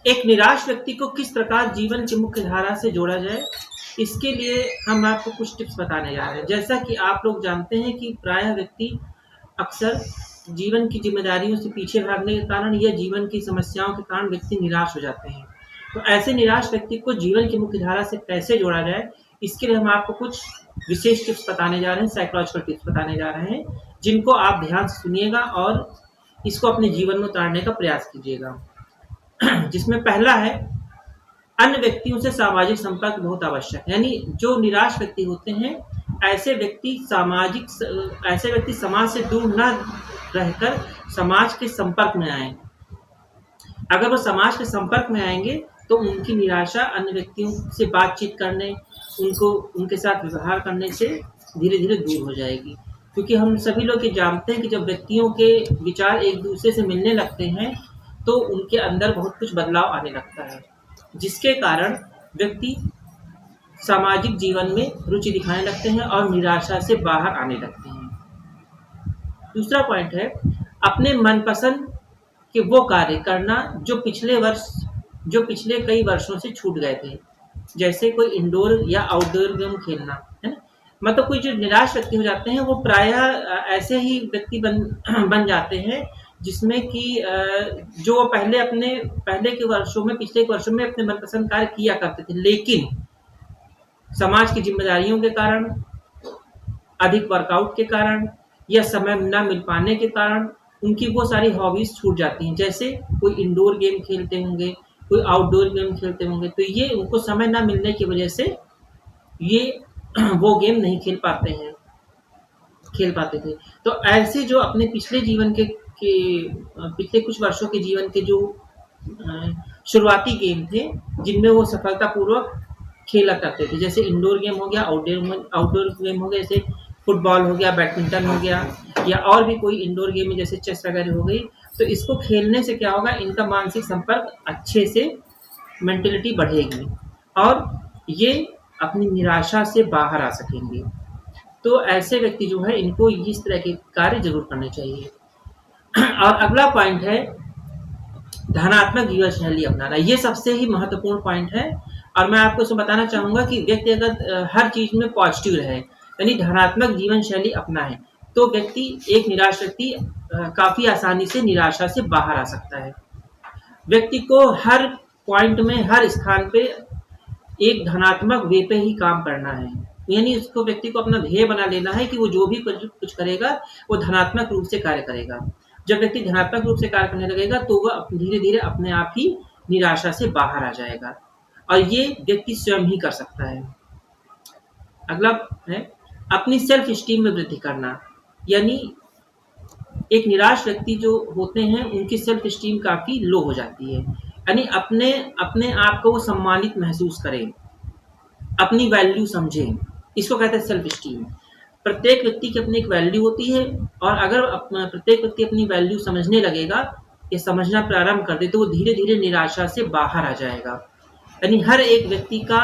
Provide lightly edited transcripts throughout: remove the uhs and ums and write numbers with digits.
एक निराश व्यक्ति को किस प्रकार जीवन की मुख्य धारा से जोड़ा जाए, इसके लिए हम आपको कुछ टिप्स बताने जा रहे हैं। जैसा कि आप लोग जानते हैं कि प्रायः व्यक्ति अक्सर जीवन की जिम्मेदारियों से पीछे भागने के कारण या जीवन की समस्याओं के कारण व्यक्ति निराश हो जाते हैं। तो ऐसे निराश व्यक्ति को जीवन की मुख्य धारा से कैसे जोड़ा जाए, इसके लिए हम आपको कुछ विशेष टिप्स बताने जा रहे हैं, साइकोलॉजिकल टिप्स बताने जा रहे हैं, जिनको आप ध्यान से सुनिएगा और इसको अपने जीवन में उतारने का प्रयास कीजिएगा। जिसमें पहला है, अन्य व्यक्तियों से सामाजिक संपर्क बहुत आवश्यक है। यानी जो निराश व्यक्ति होते हैं, ऐसे व्यक्ति समाज से दूर न रहकर समाज के संपर्क में आए। अगर वो समाज के संपर्क में आएंगे तो उनकी निराशा अन्य व्यक्तियों से बातचीत करने, उनके साथ व्यवहार करने से धीरे धीरे दूर हो जाएगी। क्योंकि हम सभी लोग ये जानते हैं कि जब व्यक्तियों के विचार एक दूसरे से मिलने लगते हैं तो उनके अंदर बहुत कुछ बदलाव आने लगता है, जिसके कारण व्यक्ति सामाजिक जीवन में रुचि दिखाने लगते हैं और निराशा से बाहर आने लगते हैं। दूसरा पॉइंट है, अपने मनपसंद के वो कार्य करना जो पिछले कई वर्षों से छूट गए थे। जैसे कोई इंडोर या आउटडोर गेम खेलना, है ना। मतलब कोई जो निराश व्यक्ति हो जाते हैं वो प्रायः ऐसे ही व्यक्ति बन जाते हैं जिसमें कि जो पिछले के वर्षों में अपने मनपसंद कार्य किया करते थे, लेकिन समाज की जिम्मेदारियों के कारण, अधिक वर्कआउट के कारण या समय न मिल पाने के कारण उनकी वो सारी हॉबीज छूट जाती हैं। जैसे कोई इंडोर गेम खेलते होंगे, कोई आउटडोर गेम खेलते होंगे, तो ये उनको समय न मिलने की वजह से ये वो गेम नहीं खेल पाते थे। तो ऐसे जो अपने पिछले जीवन के पिछले कुछ वर्षों के जीवन के जो शुरुआती गेम थे, जिनमें वो सफलतापूर्वक खेला करते थे, जैसे इंडोर गेम हो गया, आउटडोर गेम हो गया, जैसे फुटबॉल हो गया, बैडमिंटन हो गया, या और भी कोई इंडोर गेम है जैसे चेस वगैरह हो गई। तो इसको खेलने से क्या होगा, इनका मानसिक संपर्क अच्छे से, मेंटलिटी बढ़ेगी और ये अपनी निराशा से बाहर आ सकेंगे। तो ऐसे व्यक्ति जो है, इनको इस तरह के कार्य जरूर करने चाहिए। और अगला पॉइंट है, धनात्मक जीवन शैली अपनाना। ये सबसे ही महत्वपूर्ण पॉइंट है और मैं आपको इसमें बताना चाहूँगा कि व्यक्ति अगर हर चीज़ में पॉजिटिव रहे, यानी धनात्मक जीवन शैली अपनाए, तो एक निराश व्यक्ति काफ़ी आसानी से निराशा से बाहर आ सकता है। व्यक्ति को हर पॉइंट में, हर स्थान पे एक धनात्मक वे पे ही काम करना है। यानी उसको, व्यक्ति को अपना ध्येय बना लेना है कि वो जो भी कुछ करेगा वो धनात्मक रूप से कार्य करेगा। जब व्यक्ति धनात्मक रूप से कार्य करने लगेगा तो वह धीरे धीरे अपने आप ही निराशा से बाहर आ जाएगा और ये व्यक्ति स्वयं ही कर सकता है। अगला है, अपनी सेल्फ स्टीम में वृद्धि करना। यानी एक निराश व्यक्ति जो होते हैं उनकी सेल्फ स्टीम काफ़ी लो हो जाती है। यानी अपने आप को वो सम्मानित महसूस करें, अपनी वैल्यू समझें, इसको कहते हैं सेल्फ स्टीम। प्रत्येक व्यक्ति की अपनी एक वैल्यू होती है और अगर प्रत्येक व्यक्ति अपनी वैल्यू समझने लगेगा या समझना प्रारंभ कर दे तो वो धीरे धीरे निराशा से बाहर आ जाएगा। यानी हर एक व्यक्ति का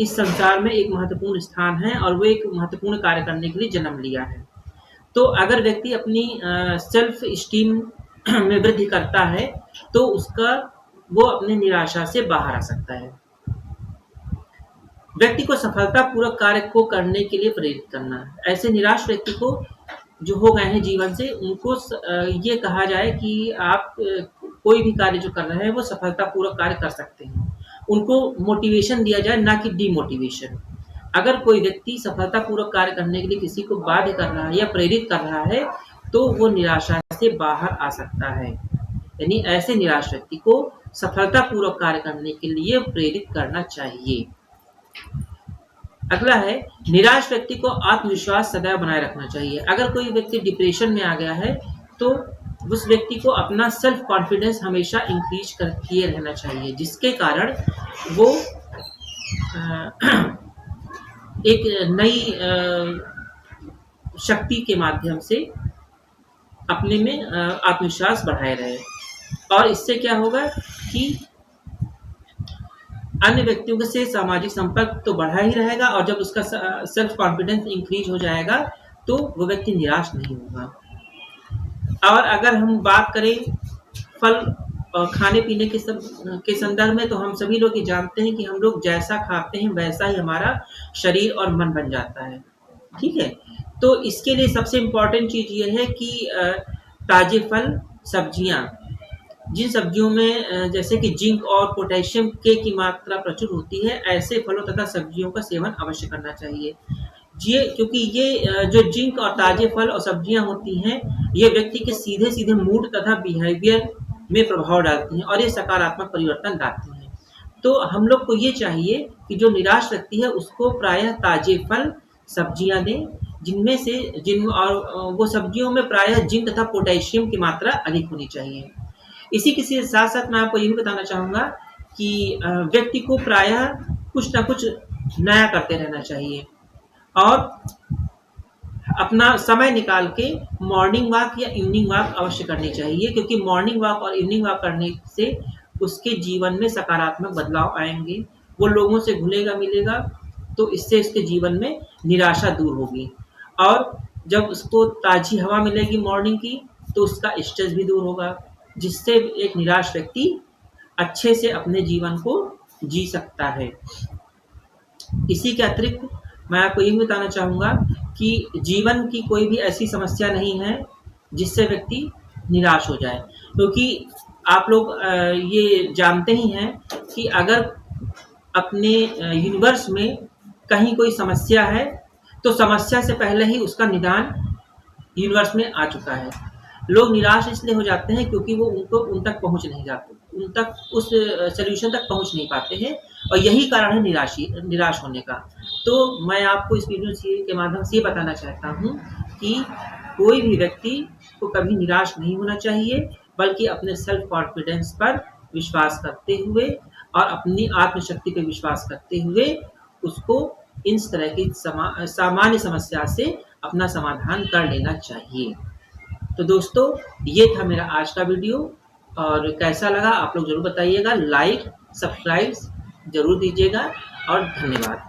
इस संसार में एक महत्वपूर्ण स्थान है और वो एक महत्वपूर्ण कार्य करने के लिए जन्म लिया है। तो अगर व्यक्ति अपनी सेल्फ स्टीम में वृद्धि करता है तो वो अपने निराशा से बाहर आ सकता है। व्यक्ति को सफलतापूर्वक कार्य को करने के लिए प्रेरित करना। ऐसे निराश व्यक्ति को जो हो गए हैं जीवन से, उनको ये कहा जाए कि आप कोई भी कार्य जो कर रहे हैं वो सफलतापूर्वक कार्य कर सकते हैं। उनको मोटिवेशन दिया जाए, ना कि डीमोटिवेशन। अगर कोई व्यक्ति सफलतापूर्वक कार्य करने के लिए किसी को बाध्य कर रहा है या प्रेरित कर रहा है तो वो निराशा से बाहर आ सकता है। यानी ऐसे निराश व्यक्ति को सफलतापूर्वक कार्य करने के लिए प्रेरित करना चाहिए। अगला है, निराश व्यक्ति को आत्मविश्वास सदैव बनाए रखना चाहिए। अगर कोई व्यक्ति डिप्रेशन में आ गया है तो उस व्यक्ति को अपना सेल्फ कॉन्फिडेंस हमेशा इंक्रीज किए रहना चाहिए, जिसके कारण वो एक नई शक्ति के माध्यम से अपने में आत्मविश्वास बढ़ाए रहे। और इससे क्या होगा कि अन्य व्यक्तियों से सामाजिक संपर्क तो बढ़ा ही रहेगा और जब उसका सेल्फ कॉन्फिडेंस इंक्रीज हो जाएगा तो वो व्यक्ति निराश नहीं होगा। और अगर हम बात करें फल खाने-पीने के संदर्भ में तो हम सभी लोग ये जानते हैं कि हम लोग जैसा खाते हैं वैसा ही हमारा शरीर और मन बन जाता है, ठीक है? तो इसके लिए सबसे इम्पोर्टेंट चीज़ ये है कि ताज़े फल, सब्जियाँ, जिन सब्जियों में जैसे कि जिंक और पोटेशियम के की मात्रा प्रचुर होती है, ऐसे फलों तथा सब्जियों का सेवन अवश्य करना चाहिए। क्योंकि ये जो जिंक और ताज़े फल और सब्जियाँ होती हैं, ये व्यक्ति के सीधे-सीधे मूड तथा बिहेवियर में प्रभाव डालती हैं और ये सकारात्मक परिवर्तन लाती हैं। तो हम लोग को ये चाहिए कि जो निराश व्यक्ति है उसको प्रायः ताज़े फल, सब्जियाँ दें, जिनमें से वो सब्जियों में प्रायः जिंक तथा पोटेशियम की मात्रा अधिक होनी चाहिए। इसी के साथ-साथ मैं आपको ये भी बताना चाहूँगा कि व्यक्ति को प्रायः कुछ न कुछ नया करते रहना चाहिए और अपना समय निकाल के मॉर्निंग वॉक या इवनिंग वॉक अवश्य करनी चाहिए, क्योंकि मॉर्निंग वॉक और इवनिंग वॉक करने से उसके जीवन में सकारात्मक बदलाव आएँगे। वो लोगों से घुलेगा-मिलेगा, तो इससे उसके जीवन में निराशा दूर होगी और जब उसको ताज़ी हवा मिलेगी मॉर्निंग की, तो उसका स्ट्रेस भी दूर होगा, जिससे एक निराश व्यक्ति अच्छे से अपने जीवन को जी सकता है। इसी के अतिरिक्त मैं आपको ये भी बताना चाहूँगा कि जीवन की कोई भी ऐसी समस्या नहीं है जिससे व्यक्ति निराश हो जाए, क्योंकि आप लोग ये जानते ही हैं कि अगर अपने यूनिवर्स में कहीं कोई समस्या है, तो समस्या से पहले ही उसका निदान यूनिवर्स में आ चुका है। लोग निराश इसलिए हो जाते हैं क्योंकि वो उन तक पहुँच नहीं जाते, उन तक उस सॉल्यूशन तक पहुँच नहीं पाते हैं और यही कारण है निराश होने का। तो मैं आपको इस वीडियो के माध्यम से ये बताना चाहता हूँ कि कोई भी व्यक्ति को कभी निराश नहीं होना चाहिए, बल्कि अपने सेल्फ कॉन्फिडेंस पर विश्वास करते हुए और अपनी आत्मशक्ति पे विश्वास करते हुए उसको इस तरह की सामान्य समस्या से अपना समाधान कर लेना चाहिए। तो दोस्तों, ये था मेरा आज का वीडियो और कैसा लगा आप लोग ज़रूर बताइएगा। लाइक, सब्सक्राइब ज़रूर दीजिएगा और धन्यवाद।